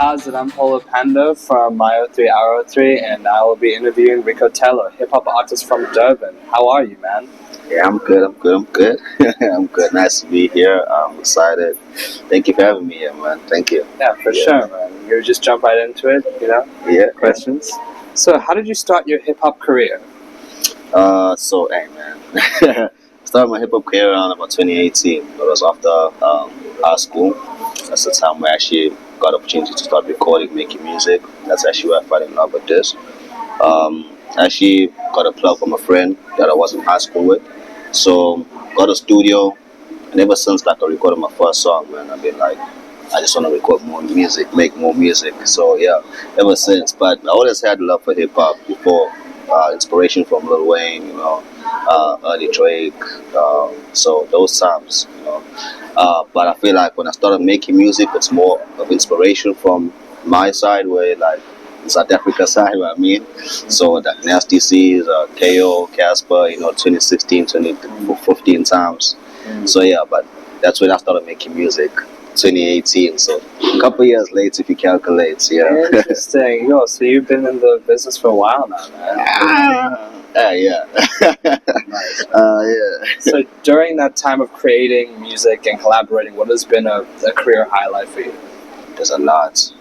I'm Panda from My03 and I will be interviewing Ricco Tello, hip hop artist from Durban. How are you, man? Yeah, I'm good. I'm good. Nice to be here. I'm excited. Thank you for having me here, man. Thank you. Yeah, for Yeah. sure, man. You just jump right into it, Yeah. questions. So, how did you start your hip hop career? Hey, man. Started my hip hop career around about 2018. It was after high school. That's the time where I actually got opportunity to start recording, making music. That's actually where I fell in love with this. I actually got a plug from a friend that I was in high school with. So got a studio, and ever since like I recorded my first song, man, I've been like, I just want to record more music, make more music. So yeah, ever since. But I always had love for hip hop before. Inspiration from Lil Wayne, early Drake. So those times, But I feel like when I started making music, it's more of inspiration from my side, where like South Africa side, what I mean. So that Nasty C's, KO, Casper, 2016, 2015 times. So yeah, but that's when I started making music, 2018. So a couple years later, if you calculate, yeah. Interesting. Yo, so you've been in the business for a while now, man. Yeah. Nice. Yeah. So, during that time of creating music and collaborating, what has been a career highlight for you? There's a lot.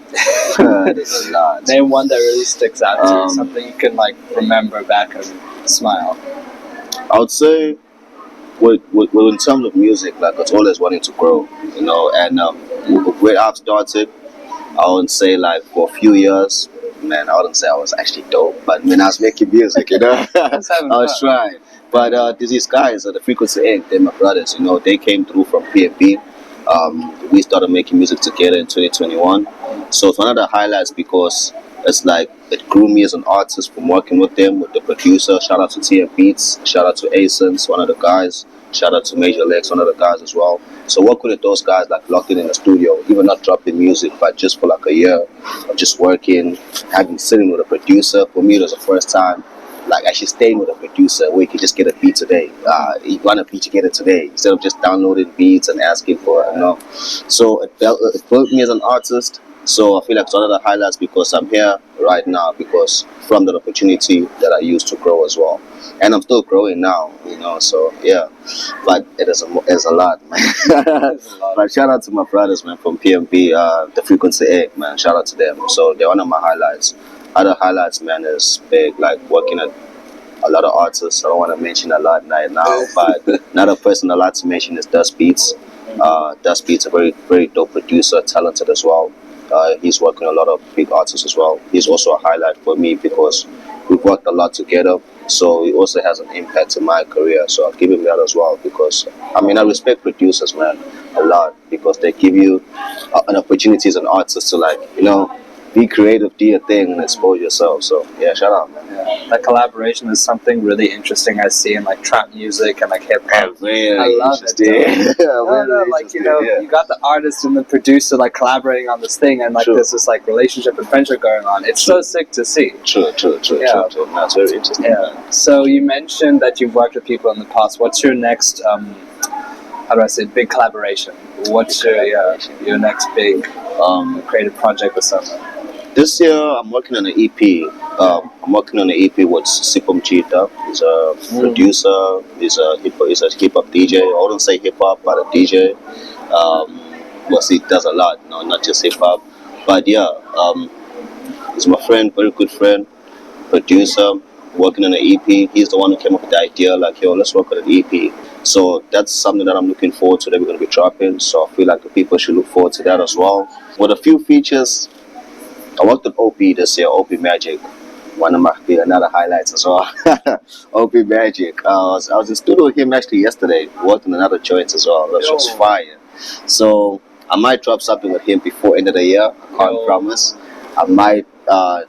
There's a lot. Name one that really sticks out to you, Um, something you can like remember back and smile. I would say, in terms of music, like it's always wanting to grow, and where I've started, I would say like for a few years, man, I wouldn't say I was actually dope, but when I was making music, That's having I was fun. trying. But these guys at the Frequency Inc., they're my brothers, they came through from PMP. We started making music together in 2021. So it's one of the highlights because it's like it grew me as an artist from working with them, with the producer. Shout out to TM Beats, shout out to Asens, one of the guys. Shout out to Major Legs, one of the guys as well. So working with those guys, like locked in the studio, even not dropping music, but just for like a year of just working, having sitting with a producer. For me, it was the first time, like actually staying with a producer where you can just get a beat today. You want a beat, you get it today instead of just downloading beats and asking for it. So it built me as an artist. So I feel like it's one of the highlights because I'm here right now because from that opportunity that I used to grow as well, and I'm still growing now. So yeah, but it's a lot, man. But shout out to my brothers, man, from PMP, the Frequency Egg, man. Shout out to them. So they're one of my highlights. Other highlights, man, is big, like working at a lot of artists. I don't want to mention a lot right now, but another person I like to mention is Dust Beats. Dust Beats, a very, very dope producer, talented as well. He's working with a lot of big artists as well. He's also a highlight for me because we've worked a lot together. So he also has an impact in my career. So I'll give him that as well because, I respect producers, man, a lot because they give you an opportunity as an artist to be creative, do your thing, and expose yourself. So yeah, shout out, man. Yeah, that collaboration is something really interesting I see in like trap music and like hip hop. I love it. You got the artist and the producer like collaborating on this thing, and like True. there's this like relationship and friendship going on. It's so sick to see. True. Yeah. True. That's very interesting. Yeah. Man. So you mentioned that you've worked with people in the past. What's your next how do I say big collaboration? What's your next big creative project with someone? This year, I'm working on an EP. I'm working on an EP with Sipum Cheetah. He's a producer. He's a hip hop DJ. I wouldn't say hip hop, but a DJ. He does a lot, not just hip hop. But yeah, he's my friend, very good friend, producer. Working on an EP. He's the one who came up with the idea, like, yo, let's work on an EP. So that's something that I'm looking forward to that we're going to be dropping. So I feel like the people should look forward to that as well. With a few features, I worked with OP this year, OP Magic. One of my another highlights as well. OP Magic. I was in studio with him actually yesterday. Worked on another joint as well. That was fire. So I might drop something with him before end of the year. I can't promise. I might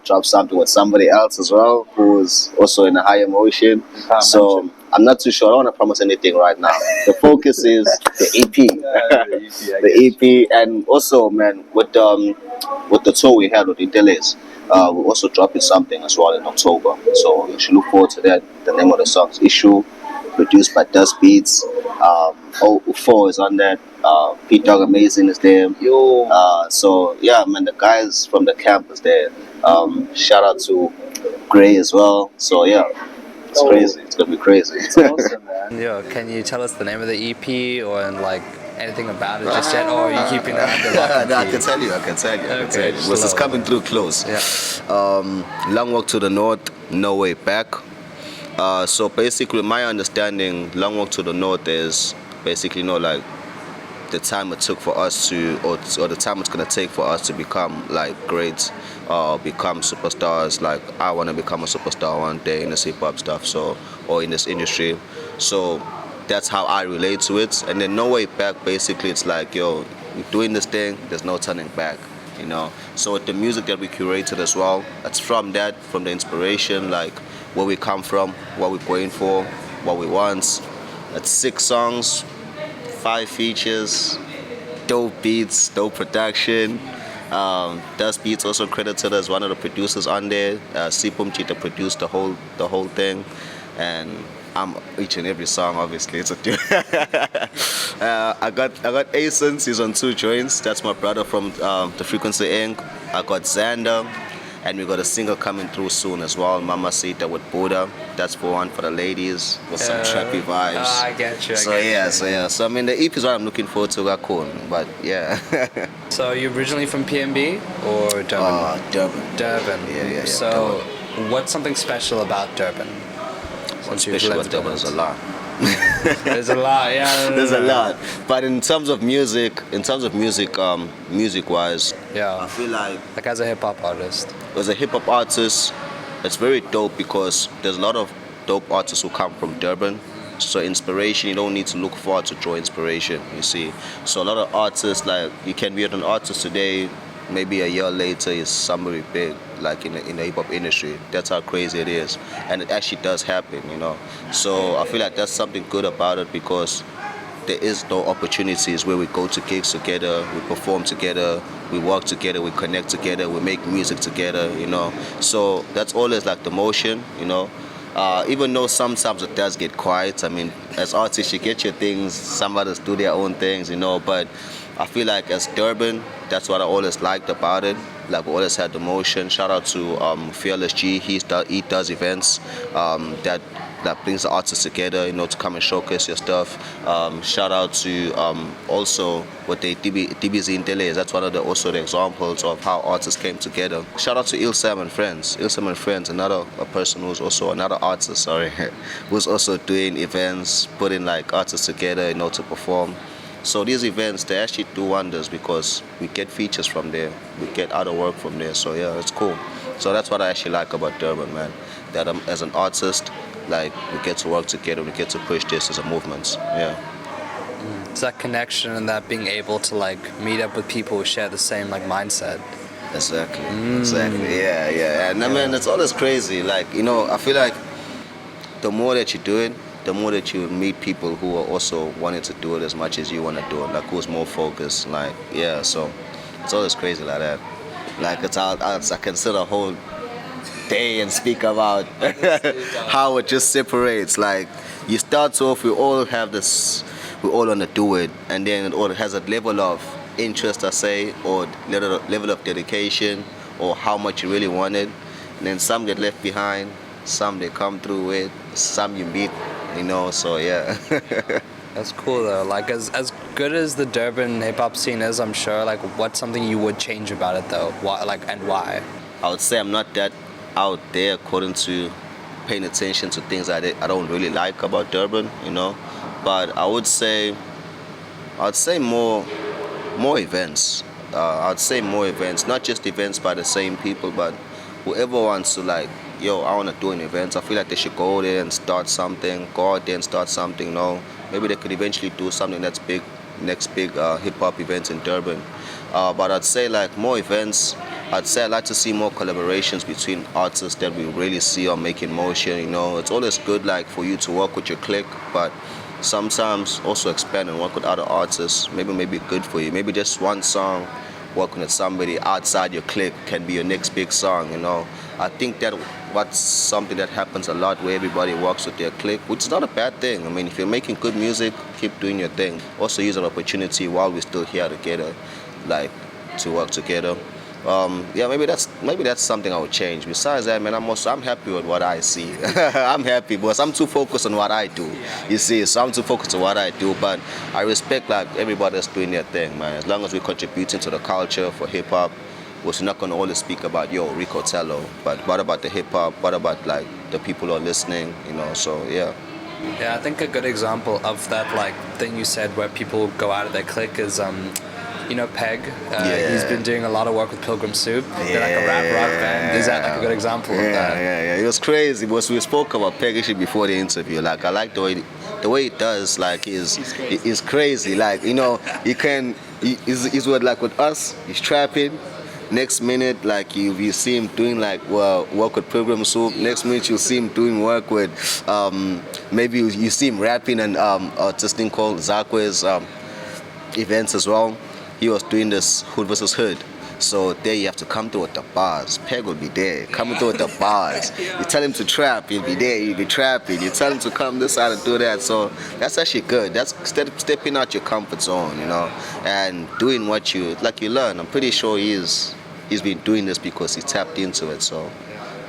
drop something with somebody else as well who's also in a high emotion. So I'm not too sure. I don't want to promise anything right now. The focus is the EP. The EP, and also, man, with the tour we had with the Delays, we're also dropping something as well in October. So you should look forward to that. The name of the song is Issue. produced by Dust Beats. 04 is on that. Pete Dog Amazing is there. So yeah, man, the guys from the camp is there. Shout out to Gray as well. So yeah, it's crazy. It's gonna be crazy. It's awesome, man. Yo, can you tell us the name of the EP or like anything about it just yet? Or are you keeping that under lock and No, I key? can tell you. I can tell you. Okay, Well, it's coming through close. Yeah. Long Walk to the North, No Way Back. So basically, my understanding, Long Walk to the North is basically, like the time it took for us to, or the time it's gonna take for us to become like great, become superstars. Like I want to become a superstar one day in this hip hop stuff, so or in this industry. So that's how I relate to it. And then No Way Back, basically, it's like, yo, we're doing this thing. There's no turning back. So with the music that we curated as well, it's from the inspiration, like where we come from, what we're going for, what we want. It's 6 songs, 5 features, dope beats, dope production. Dust Beats also credited as one of the producers on there. Sipum Chita produced the whole thing, and I'm each and every song, obviously. It's a I got Asen, he's on 2 joints. That's my brother from the Frequency Inc. I got Xander, and we got a single coming through soon as well, Mama Sita with Buddha. That's for one for the ladies with some trappy vibes. I get you. So I mean, the EP is what I'm looking forward to. Got cool, but yeah. So you're originally from PNB or Durban? Durban. Durban. Yeah. So what's something special about Durban? What's special about Durban is a lot. There's a lot, yeah. There's a lot, but in terms of music, music-wise, Yeah. I feel like as a hip hop artist. as a hip hop artist, it's very dope because there's a lot of dope artists who come from Durban. So inspiration, you don't need to look far to draw inspiration, you see. So a lot of artists, like you can be an artist today, maybe a year later is somebody big, like in the hip hop industry. That's how crazy it is, and it actually does happen, So I feel like that's something good about it because there is no opportunities where we go to gigs together, we perform together, we work together, we connect together, we make music together, So that's always like the motion, even though sometimes it does get quiet. I mean, as artists, you get your things, some others do their own things, but I feel like as Durban, that's what I always liked about it. Like we always had the motion. Shout out to Fearless G. He does events that brings the artists together, to come and showcase your stuff. Shout out to also what they DBZ in Delays. That's one of the examples of how artists came together. Shout out to Ilsam and Friends. Ilsam and Friends, another person who's also another artist. Who's also doing events, putting like artists together, to perform. So these events, they actually do wonders because we get features from there, we get other work from there. So yeah, it's cool. So that's what I actually like about Durban, man. That as an artist, like we get to work together, we get to push this as a movement. Yeah. It's that connection and that being able to like meet up with people who share the same mindset. Exactly. Yeah. And I mean, it's always crazy. Like, I feel like the more that you do it, the more that you meet people who are also wanting to do it as much as you want to do it, like who's more focused, so it's always crazy like that. Like I can sit a whole day and speak about how it just separates. Like you start off, we all have this, we all want to do it, and then it all has a level of interest, I say, or level of dedication, or how much you really want it, and then some get left behind, some they come through with, some you meet. So yeah. That's cool though. Like as good as the Durban hip hop scene is, I'm sure. Like, what's something you would change about it though? Why? And why? I would say I'm not that out there according to paying attention to things I don't really like about Durban, But I would say more events. I'd say more events, not just events by the same people, but whoever wants to I want to do an event. I feel like they should go there and start something, go out there and start something, Maybe they could eventually do something that's big, next big hip-hop event in Durban. But I'd say more events. I'd like to see more collaborations between artists that we really see are making motion, It's always good for you to work with your clique, but sometimes also expand and work with other artists. Maybe good for you. Maybe just one song working with somebody outside your clique can be your next big song, I think that what's something that happens a lot where everybody works with their clique, which is not a bad thing. I mean, if you're making good music, keep doing your thing. Also use an opportunity while we're still here together, like to work together. Yeah, maybe that's something I would change. Besides that, man, I'm happy with what I see. I'm happy because I'm too focused on what I do. You see, so I'm too focused on what I do. But I respect like everybody that's doing their thing, man. As long as we're contributing to the culture for hip hop, we're not gonna always speak about Ricco Tello, but what about the hip hop? What about like the people who are listening? You know, so yeah. Yeah, I think a good example of that like thing you said where people go out of their clique is Peg. He's been doing a lot of work with Pilgrim Soup. They're like a rap rock band. Is that like a good example of that? Yeah. It was crazy because we spoke about Peg actually before the interview. Like I like the way he does. Like he's crazy. Like he's like with us. He's trapping. Next minute, like you see him doing like work with Pilgrim Soup. Next minute, you see him doing work with maybe you see him rapping and this thing called Zakwe's events as well. He was doing this Hood versus Hood. So there you have to come through with the bars. Peg will be there, coming through with the bars. You tell him to trap, he'll be there, he'll be trapping. You tell him to come this side and do that. So that's actually good. That's stepping out your comfort zone, and doing what you learn. I'm pretty sure he's been doing this because he tapped into it. So.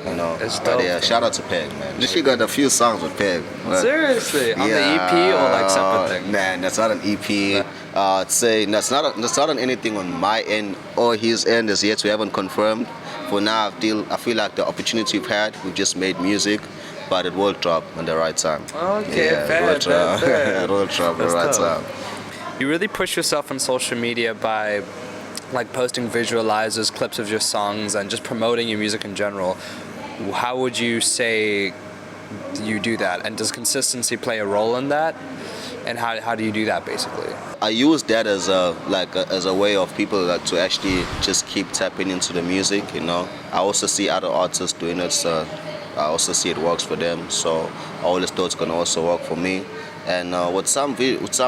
It's dope. But yeah, shout out to Peg, man. She got a few songs with Peg. Seriously? On the EP or like separate thing? Man, that's not an EP. I'd say that's not on anything on my end or his end as yet. We haven't confirmed. For now, I feel like the opportunity we've just made music, but it will drop on the right time. Okay, fair. It will drop at the right time. You really push yourself on social media by like posting visualizers, clips of your songs, and just promoting your music in general. How would you say you do that? And does consistency play a role in that? And how do you do that basically? I use that as a way of people to actually just keep tapping into the music. I also see other artists doing it, so I also see it works for them. So I always thought it's gonna also work for me. And with some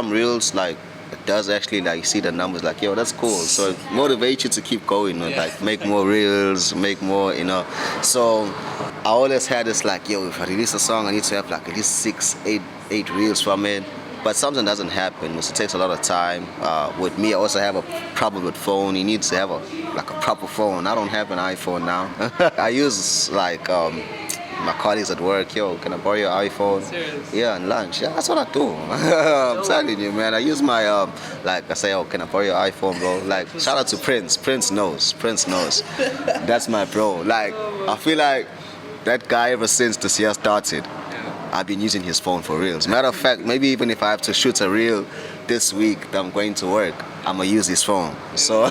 reels, like it does actually like see the numbers like that's cool. So it motivates you to keep going, like make more reels, make more, So I always had this like if I release a song I need to have like at least 6-8 reels from it. But something doesn't happen. It takes a lot of time. With me, I also have a problem with phone. You need to have a proper phone. I don't have an iPhone now. I use like my colleagues at work. Can I borrow your iPhone? Seriously? Yeah, and lunch. Yeah, that's what I do. I'm telling you, man. I use my like I say, can I borrow your iPhone, bro? Like shout out to Prince. Prince knows. That's my bro. Like I feel like that guy ever since this year started. I've been using his phone for reals. Matter of fact, maybe even if I have to shoot a reel this week that I'm going to work, I'm gonna use his phone. So,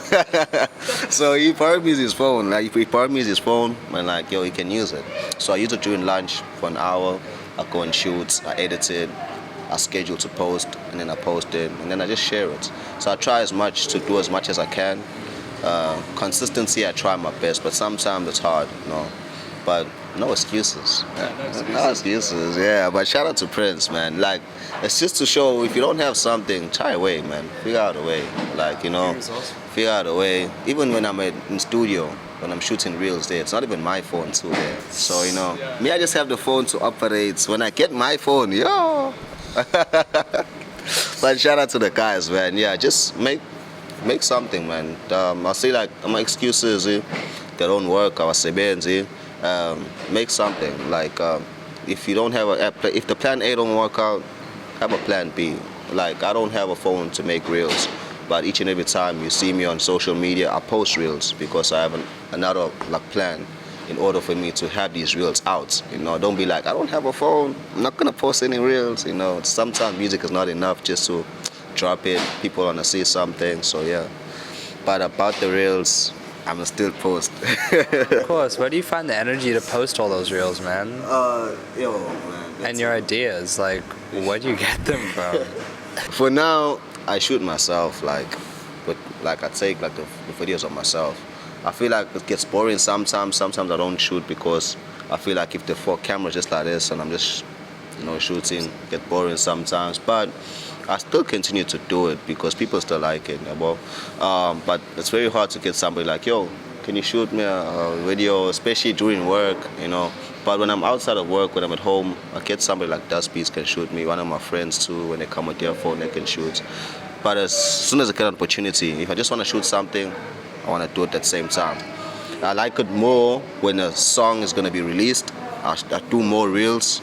so he probably uses his phone. Like if he probably uses his phone, and like he can use it. So I use it during lunch for an hour. I go and shoot. I edit it. I schedule to post, and then I post it, and then I just share it. So I try to do as much as I can. Consistency, I try my best, but sometimes it's hard, But no excuses. No excuses, yeah. But shout out to Prince, man. Like, it's just to show if you don't have something, try away, man. Figure out a way. Like, figure out a way. Even when I'm in studio, when I'm shooting reels there, it's not even my phone too there. So, me, I just have the phone to operate. When I get my phone, But shout out to the guys, man. Yeah, just make something, man. I say like my excuses, they don't work. I say, make something like if you don't have if the plan A don't work out, have a plan B. Like I don't have a phone to make reels, but each and every time you see me on social media, I post reels because I have another plan in order for me to have these reels out. Don't be like I don't have a phone, I'm not gonna post any reels. Sometimes music is not enough just to drop it. People wanna see something, so yeah. But about the reels, I'm gonna still post. Of course. Where do you find the energy to post all those reels, man? Man. And your ideas, like, where do you get them from? For now, I shoot myself, I take like the videos of myself. I feel like it gets boring sometimes. Sometimes I don't shoot because I feel like if the camera's just like this and I'm just, shooting, get boring sometimes. But I still continue to do it because people still like it. But it's very hard to get somebody like, can you shoot me a video, especially during work, you know. But when I'm outside of work, when I'm at home, I get somebody like Dust Beats can shoot me. One of my friends too, when they come with their phone, they can shoot. But as soon as I get an opportunity, if I just want to shoot something, I want to do it at the same time. I like it more when a song is going to be released. I do more reels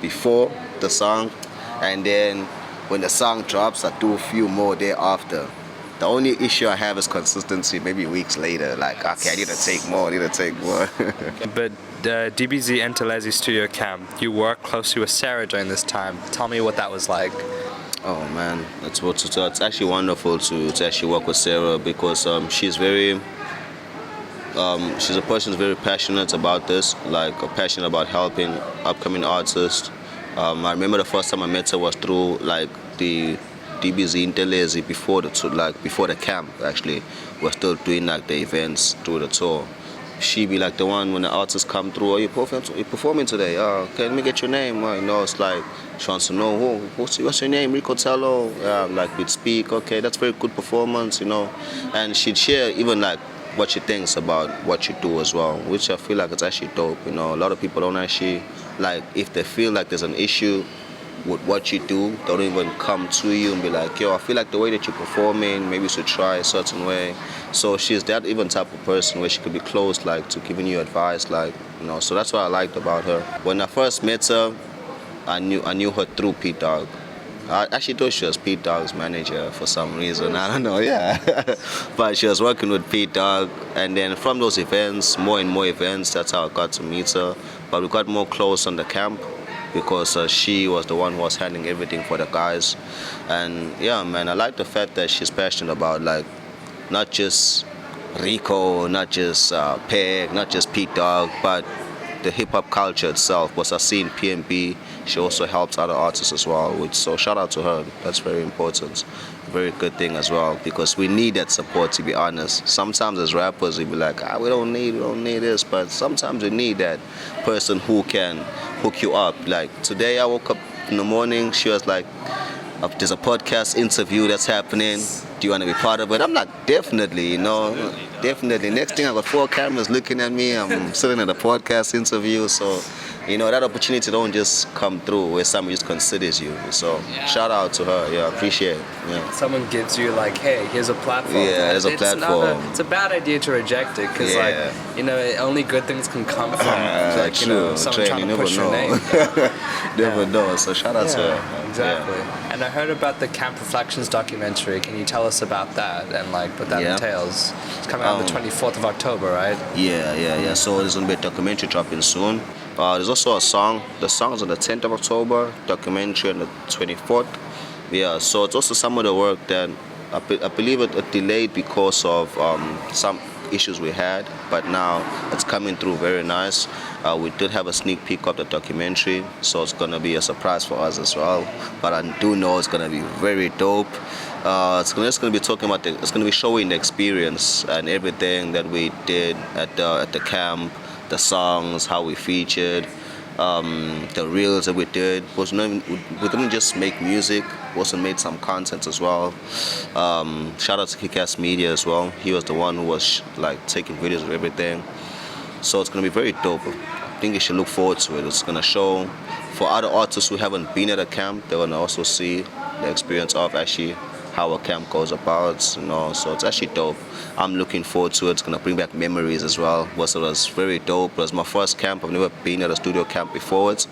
before the song, and then when the song drops, I do a few more thereafter. The only issue I have is consistency, maybe weeks later, like, okay, I need to take more. But DBZ Entelezi Studio Camp, you worked closely with Sarah during this time. Tell me what that was like. Oh man, it's actually wonderful to actually work with Sarah because she's very, she's a person who's very passionate about this, like passionate about helping upcoming artists. I remember the first time I met her was through like the DBZ Entelezi before the camp. Actually, we're still doing like the events through the tour. She be like the one when the artists come through. Are you performing today? Can we get your name? You know, it's like she wants to know what's your name, Ricco Tello. Like we'd speak. Okay, that's very good performance, you know. And she'd share even like what she thinks about what you do as well, which I feel like it's actually dope. You know, a lot of people don't actually like if they feel like there's an issue with what you do, they don't even come to you and be like, yo, I feel like the way that you're performing, maybe you should try a certain way. So she's that even type of person where she could be close, like to giving you advice, like, you know. So that's what I liked about her. When I first met her, I knew her through Pete Dog. I actually thought she was Pete Dog's manager for some reason. I don't know, yeah. But she was working with Pete Dog, and then from those events, more and more events, that's how I got to meet her. But we got more close on the camp, because she was the one who was handling everything for the guys. And yeah, man, I like the fact that she's passionate about like not just Rico, not just Peg, not just Pete Dog, but the hip-hop culture itself. Because I see in PNB, she also helps other artists as well. So shout out to her. That's very important. Very good thing as well, because we need that support, to be honest. Sometimes as rappers we be like, we don't need this, but sometimes we need that person who can hook you up. Like today I woke up in the morning, she was like, there's a podcast interview that's happening, do you want to be part of it? I'm like, definitely, you know, definitely. Next thing I got 4 cameras looking at me, I'm sitting at a podcast interview. So you know, that opportunity don't just come through where someone just considers you. So shout out to her. Yeah, I appreciate it. Yeah. Someone gives you like, hey, here's a platform. Yeah, there's a platform. It's a bad idea to reject it because like, you know, only good things can come from like, you know, someone trying to push your name. Never know. So shout out to her. Exactly. Yeah. And I heard about the Camp Reflections documentary. Can you tell us about that and like what that entails? It's coming out on the 24th of October, right? Yeah. So there's gonna be a documentary dropping soon. There's also a song. The song is on the 10th of October, documentary on the 24th. Yeah, so it's also some of the work that I believe it delayed because of some issues we had, but now it's coming through very nice. We did have a sneak peek of the documentary, so it's going to be a surprise for us as well. But I do know it's going to be very dope. It's going to be talking about it's going to be showing the experience and everything that we did at the camp. The songs, how we featured, the reels that we did. We didn't just make music, we also made some content as well. Shout out to Kick-Ass Media as well. He was the one who was like taking videos of everything. So it's gonna be very dope. I think you should look forward to it. It's gonna show for other artists who haven't been at a camp, they're gonna also see the experience of actually how a camp goes about, you know, so it's actually dope. I'm looking forward to it. It's gonna bring back memories as well. It was very dope. It was my first camp. I've never been at a studio camp before it,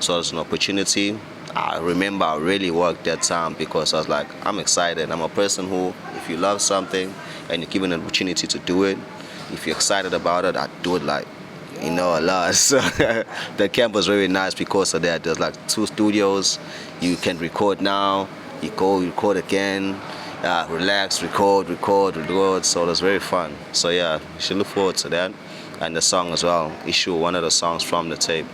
so it's an opportunity. I remember I really worked that time because I was like, I'm excited. I'm a person who, if you love something and you're given an opportunity to do it, if you're excited about it, I do it like, you know, a lot. So the camp was very nice because of that. There's like 2 studios. You can record now. You go, you record again, relax, record. So it was very fun. So yeah, you should look forward to that. And the song as well, Issue, one of the songs from the tape.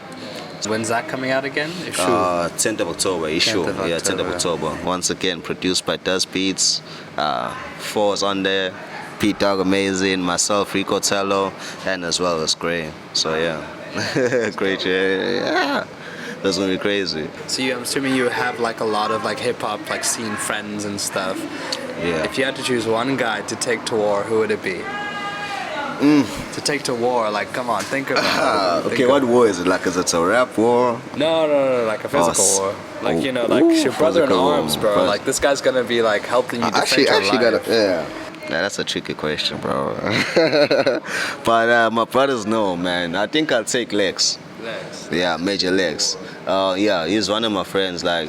When's that coming out again? Issue? 10th of October, Issue. 10th of October. Once again, produced by Dust Beats. 4 is on there. Pete Dog, amazing. Myself, Ricco Tello, and as well as Gray. So yeah, great. Yeah. That's gonna be crazy. So I'm assuming you have like a lot of like hip hop like scene friends and stuff. Yeah. If you had to choose one guy to take to war, who would it be? to take to war? Like, come on, think about it. Okay, what war is it? Like, is it a rap war? No, like a physical war. Like, you know, like your brother in arms, bro. Like, this guy's gonna be like helping you defend your life. Yeah, that's a tricky question, bro. But my brothers know, man. I think I'll take Lex. Lex. Yeah, Major Lex. Yeah, he's one of my friends, like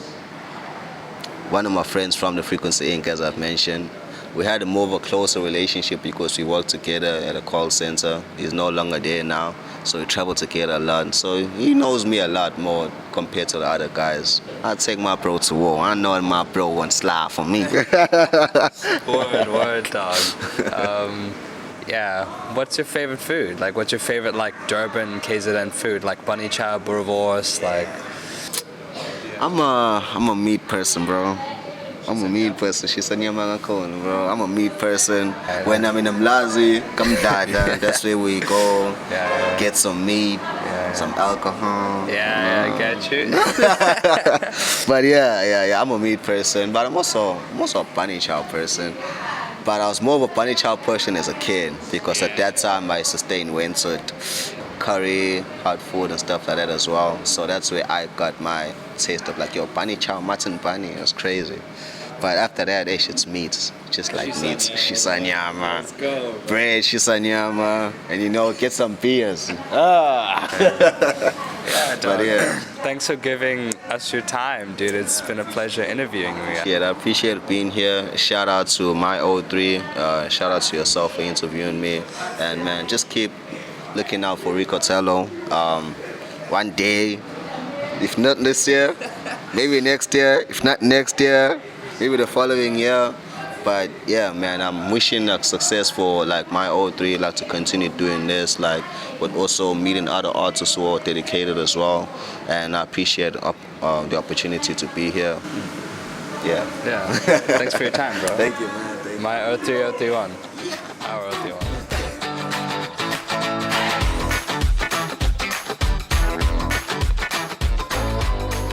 one of my friends from the Frequency Inc., as I've mentioned. We had a more of a closer relationship because we worked together at a call center. He's no longer there now, so we travel together a lot. So he knows me a lot more compared to the other guys. I'll take my bro to war. I know my bro won't slide for me. Word, dog. Yeah, what's your favorite food? Like, what's your favorite, like, Durban, KZN food? Like, bunny chow, boerewors, like... I'm a meat person, bro. I'm a meat person. She's a bro. I'm a meat person. When I'm in Mlazi, come dada. That's where we go. Get some meat, some alcohol. I get you. But yeah. I'm a meat person. But I'm also a bunny chow person. But I was more of a bunny chow person as a kid because at that time I sustained went with curry, hot food and stuff like that as well. So that's where I got my taste of like, yo, bunny chow, mutton bunny. It was crazy. But after that, it's meat. Just like meat. Shisanyama. Let's go. Bread, shisanyama. And you know, get some beers. Yeah, but yeah. Thanks for giving us your time, dude. It's been a pleasure interviewing you. Yeah, I appreciate being here. Shout out to My03. Shout out to yourself for interviewing me. And man, just keep looking out for Ricco Tello. One day, if not this year, maybe next year. If not next year, maybe the following year. But yeah, man, I'm wishing success for like My03, like to continue doing this, like, but also meeting other artists who are dedicated as well. And I appreciate the opportunity to be here. Yeah. Thanks for your time, bro. Thank you, man. My 03, 031.